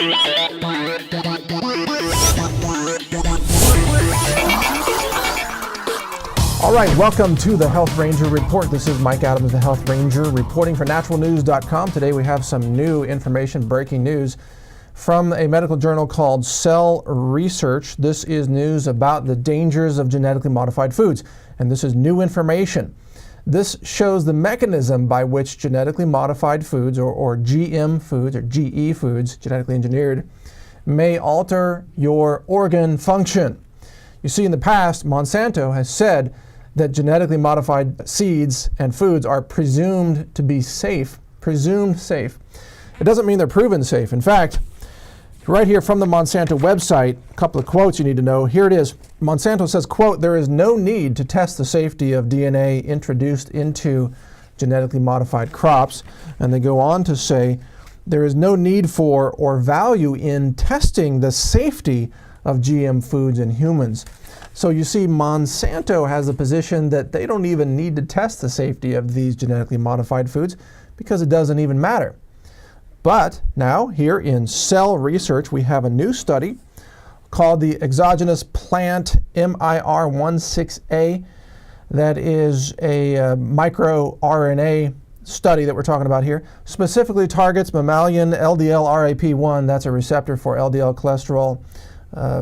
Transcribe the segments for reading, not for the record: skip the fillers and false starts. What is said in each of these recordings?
All right, welcome to the Health Ranger Report. This is Mike Adams, the Health Ranger, reporting for naturalnews.com. Today we have some new information, breaking news from a medical journal called Cell Research. This is news about the dangers of genetically modified foods, and this is new information. This shows the mechanism by which genetically modified foods, or GM foods, or GE foods, genetically engineered, may alter your organ function. You see, in the past, Monsanto has said that genetically modified seeds and foods are presumed to be safe, presumed safe. It doesn't mean they're proven safe. In fact, right here from the Monsanto website, a couple of quotes you need to know. Here it is. Monsanto says, quote, "There is no need to test the safety of DNA introduced into genetically modified crops." And they go on to say, there is no need for or value in testing the safety of GM foods in humans. So you see, Monsanto has a position that they don't even need to test the safety of these genetically modified foods because it doesn't even matter. But now, here in Cell Research, we have a new study called the exogenous plant MIR16A. That is a microRNA study that we're talking about here. Specifically targets mammalian LDL-RAP1. That's a receptor for LDL cholesterol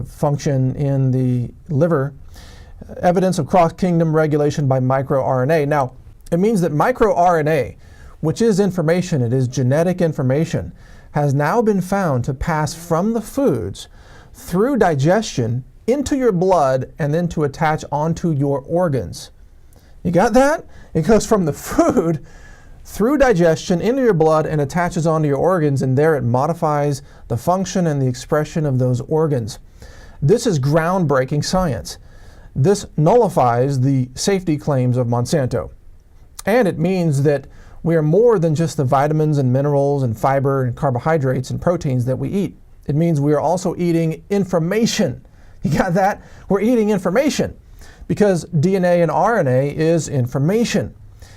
function in the liver. Evidence of cross-kingdom regulation by microRNA. Now, it means that microRNA, which is information, it is genetic information, has now been found to pass from the foods through digestion into your blood and then to attach onto your organs. You got that? It goes from the food through digestion into your blood and attaches onto your organs, and there it modifies the function and the expression of those organs. This is groundbreaking science. This nullifies the safety claims of Monsanto. And it means that we are more than just the vitamins and minerals and fiber and carbohydrates and proteins that we eat. It means we are also eating information. You got that? We're eating information because DNA and RNA is information.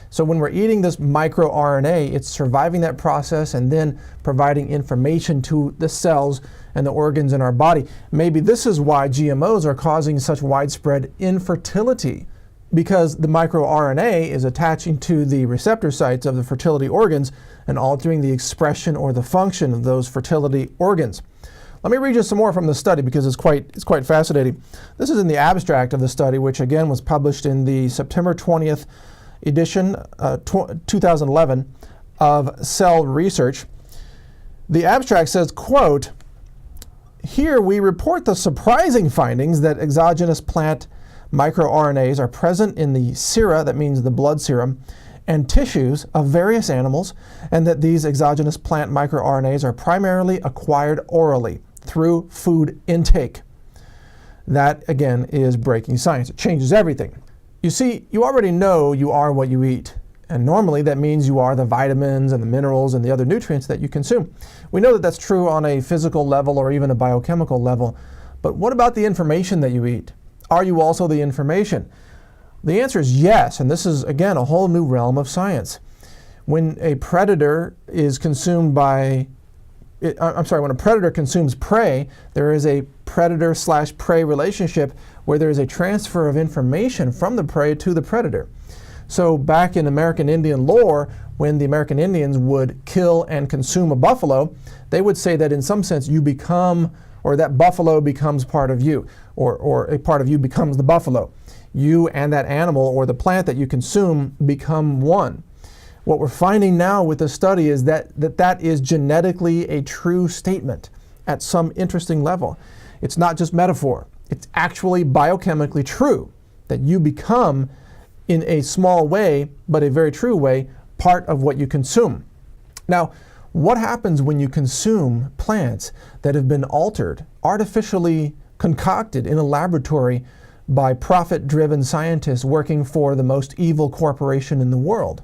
So when we're eating this microRNA, it's surviving that process and then providing information to the cells and the organs in our body. Maybe this is why GMOs are causing such widespread infertility, because the microRNA is attaching to the receptor sites of the fertility organs and altering the expression or the function of those fertility organs. Let me read you some more from the study because it's quite fascinating. This is in the abstract of the study, which again was published in the September 20th edition, 2011 of Cell Research. The abstract says, quote, "Here we report the surprising findings that exogenous plant microRNAs are present in the sera, that means the blood serum, and tissues of various animals, and that these exogenous plant microRNAs are primarily acquired orally through food intake." That, again, is breaking science. It changes everything. You see, you already know you are what you eat. And normally that means you are the vitamins and the minerals and the other nutrients that you consume. We know that that's true on a physical level or even a biochemical level. But what about the information that you eat? Are you also the information? The answer is yes, and this is, again, a whole new realm of science. When a predator is consumed when a predator consumes prey, there is a predator/prey relationship where there is a transfer of information from the prey to the predator. So back in American Indian lore, when the American Indians would kill and consume a buffalo, they would say that in some sense you become, or that buffalo becomes part of you, or a part of you becomes the buffalo. You and that animal or the plant that you consume become one. What we're finding now with this study is that is genetically a true statement at some interesting level. It's not just metaphor. It's actually biochemically true that you become, in a small way, but a very true way, part of what you consume. Now, what happens when you consume plants that have been altered, artificially concocted in a laboratory by profit-driven scientists working for the most evil corporation in the world?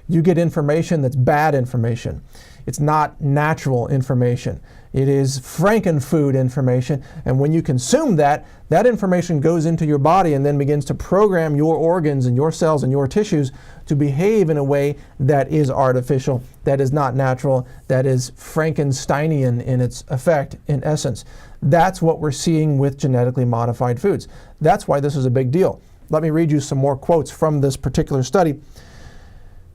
You get information that's bad information. It's not natural information. It is frankenfood information, and when you consume that, that information goes into your body and then begins to program your organs and your cells and your tissues to behave in a way that is artificial, that is not natural, that is Frankensteinian in its effect, in essence. That's what we're seeing with genetically modified foods. That's why this is a big deal. Let me read you some more quotes from this particular study.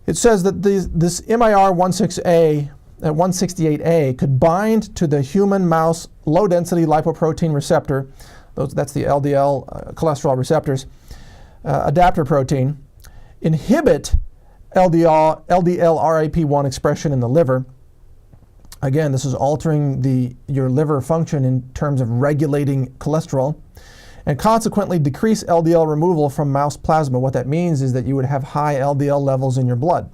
It says that this MIR 168A could bind to the human mouse low-density lipoprotein receptor, that's the LDL cholesterol receptors, adapter protein, inhibit LDL-RAP1 expression in the liver. Again, this is altering your liver function in terms of regulating cholesterol, and consequently decrease LDL removal from mouse plasma. What that means is that you would have high LDL levels in your blood.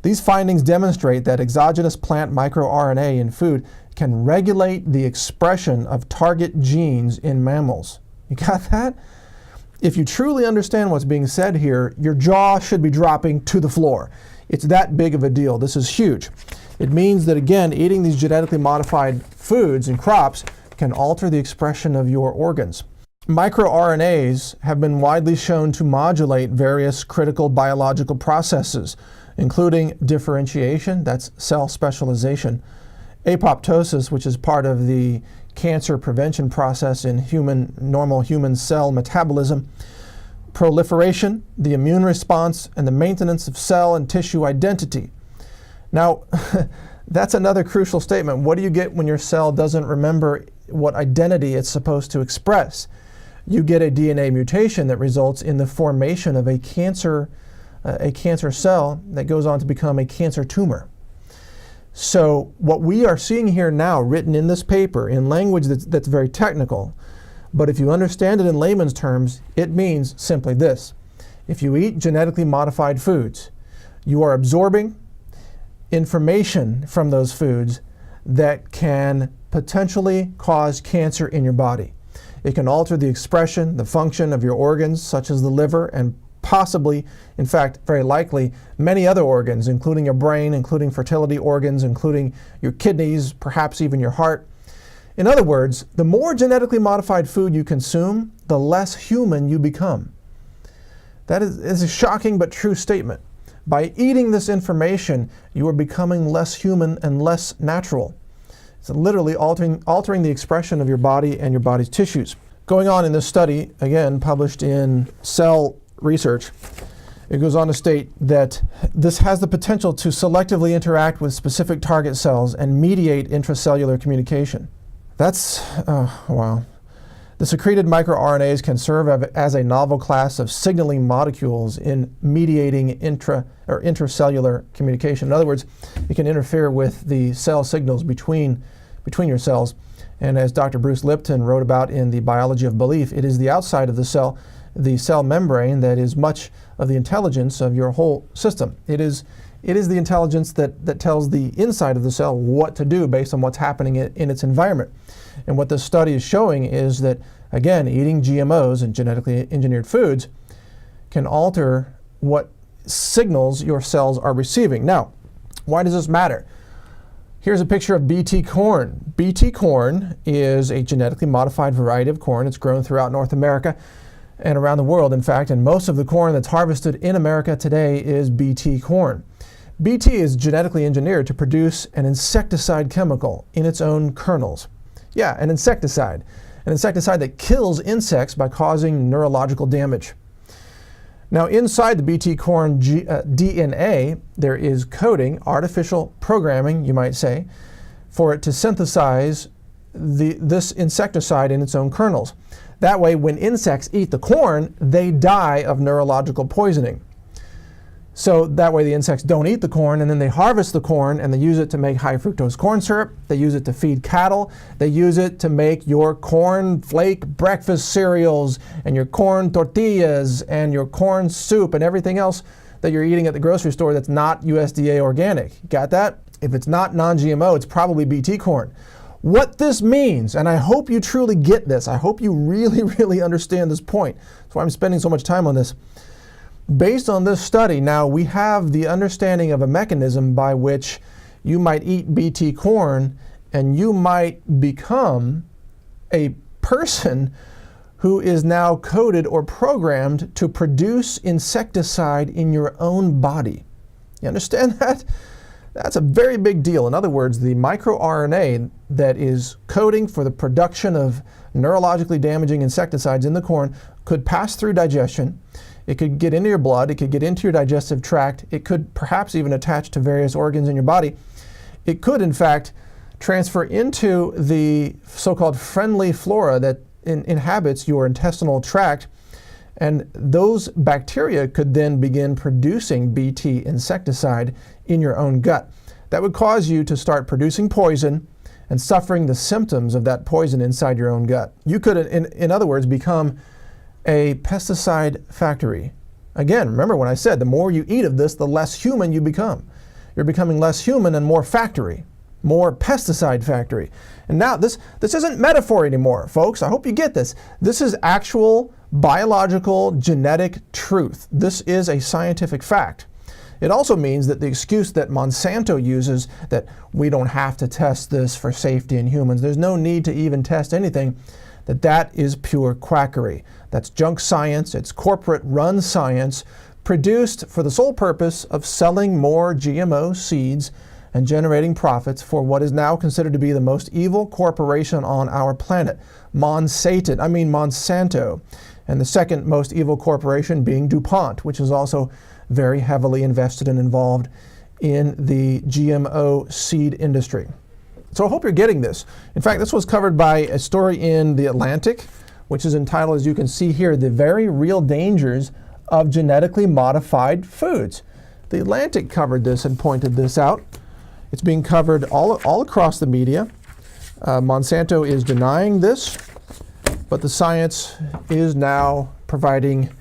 These findings demonstrate that exogenous plant microRNA in food can regulate the expression of target genes in mammals. You got that? If you truly understand what's being said here, your jaw should be dropping to the floor. It's that big of a deal. This is huge. It means that, again, eating these genetically modified foods and crops can alter the expression of your organs. MicroRNAs have been widely shown to modulate various critical biological processes, including differentiation, that's cell specialization, apoptosis, which is part of the cancer prevention process in normal human cell metabolism, proliferation, the immune response, and the maintenance of cell and tissue identity. Now, that's another crucial statement. What do you get when your cell doesn't remember what identity it's supposed to express? You get a DNA mutation that results in the formation of a cancer cell that goes on to become a cancer tumor. So what we are seeing here now, written in this paper in language that's very technical, but if you understand it in layman's terms, it means simply this. If you eat genetically modified foods, you are absorbing information from those foods that can potentially cause cancer in your body. It can alter the expression, the function of your organs, such as the liver, and possibly, in fact, very likely, many other organs, including your brain, including fertility organs, including your kidneys, perhaps even your heart. In other words, the more genetically modified food you consume, the less human you become. That is a shocking but true statement. By eating this information, you are becoming less human and less natural. It's literally altering the expression of your body and your body's tissues. Going on in this study, again, published in Cell Research, it goes on to state that this has the potential to selectively interact with specific target cells and mediate intracellular communication. That's, wow. The secreted microRNAs can serve as a novel class of signaling molecules in mediating intracellular communication. In other words, it can interfere with the cell signals between your cells. And as Dr. Bruce Lipton wrote about in The Biology of Belief, it is the outside of the cell membrane, that is much of the intelligence of your whole system. It is the intelligence that tells the inside of the cell what to do based on what's happening in its environment. And what this study is showing is that, again, eating GMOs and genetically engineered foods can alter what signals your cells are receiving. Now, why does this matter? Here's a picture of BT corn. BT corn is a genetically modified variety of corn. It's grown throughout North America and around the world, in fact, and most of the corn that's harvested in America today is BT corn. BT is genetically engineered to produce an insecticide chemical in its own kernels. Yeah, an insecticide that kills insects by causing neurological damage. Now, inside the BT corn DNA, there is coding, artificial programming, you might say, for it to synthesize this insecticide in its own kernels. That way, when insects eat the corn, they die of neurological poisoning. So that way the insects don't eat the corn, and then they harvest the corn and they use it to make high fructose corn syrup. They use it to feed cattle. They use it to make your corn flake breakfast cereals and your corn tortillas and your corn soup and everything else that you're eating at the grocery store that's not USDA organic. Got that? If it's not non-GMO, it's probably BT corn. What this means, and I hope you truly get this, I hope you really, really understand this point. That's why I'm spending so much time on this. Based on this study, now we have the understanding of a mechanism by which you might eat BT corn and you might become a person who is now coded or programmed to produce insecticide in your own body. You understand that? That's a very big deal. In other words, the microRNA that is coding for the production of neurologically damaging insecticides in the corn could pass through digestion. It could get into your blood. It could get into your digestive tract. It could perhaps even attach to various organs in your body. It could, in fact, transfer into the so-called friendly flora that inhabits your intestinal tract. And those bacteria could then begin producing Bt insecticide in your own gut. That would cause you to start producing poison and suffering the symptoms of that poison inside your own gut. You could, in other words, become a pesticide factory. Again, remember when I said the more you eat of this, the less human you become. You're becoming less human and more factory, more pesticide factory. And now this isn't metaphor anymore, folks. I hope you get this. This is actual biological genetic truth. This is a scientific fact. It also means that the excuse that Monsanto uses, that we don't have to test this for safety in humans, there's no need to even test anything, that is pure quackery. That's junk science. It's corporate-run science produced for the sole purpose of selling more GMO seeds and generating profits for what is now considered to be the most evil corporation on our planet, Monsanto. And the second most evil corporation being DuPont, which is also very heavily invested and involved in the GMO seed industry. So I hope you're getting this. In fact, this was covered by a story in The Atlantic, which is entitled, as you can see here, The Very Real Dangers of Genetically Modified Foods. The Atlantic covered this and pointed this out. It's being covered all across the media. Monsanto is denying this, but the science is now providing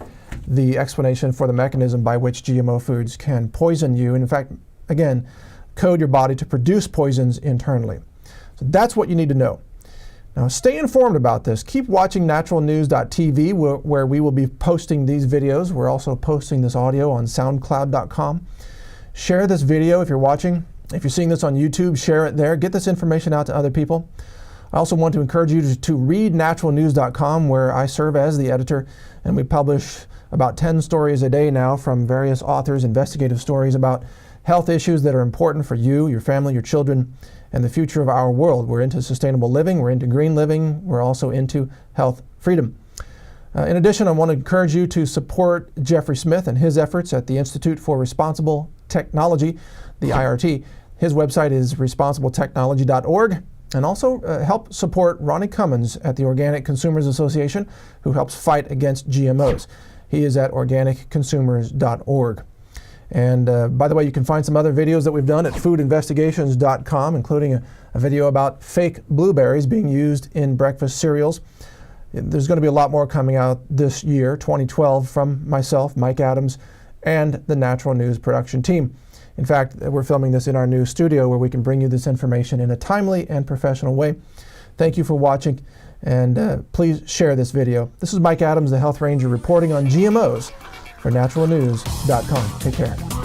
the explanation for the mechanism by which GMO foods can poison you, and in fact, again, code your body to produce poisons internally. So that's what you need to know. Now stay informed about this. Keep watching naturalnews.tv where we will be posting these videos. We're also posting this audio on soundcloud.com. Share this video if you're watching. If you're seeing this on YouTube, share it there. Get this information out to other people. I also want to encourage you to read naturalnews.com, where I serve as the editor, and we publish about 10 stories a day now from various authors, investigative stories about health issues that are important for you, your family, your children, and the future of our world. We're into sustainable living, we're into green living, we're also into health freedom. In addition, I want to encourage you to support Jeffrey Smith and his efforts at the Institute for Responsible Technology, the IRT. His website is responsibletechnology.org. And also help support Ronnie Cummins at the Organic Consumers Association, who helps fight against GMOs. He is at organicconsumers.org. And by the way, you can find some other videos that we've done at foodinvestigations.com, including a video about fake blueberries being used in breakfast cereals. There's going to be a lot more coming out this year, 2012, from myself, Mike Adams, and the Natural News production team. In fact, we're filming this in our new studio where we can bring you this information in a timely and professional way. Thank you for watching, and please share this video. This is Mike Adams, the Health Ranger, reporting on GMOs for naturalnews.com. Take care.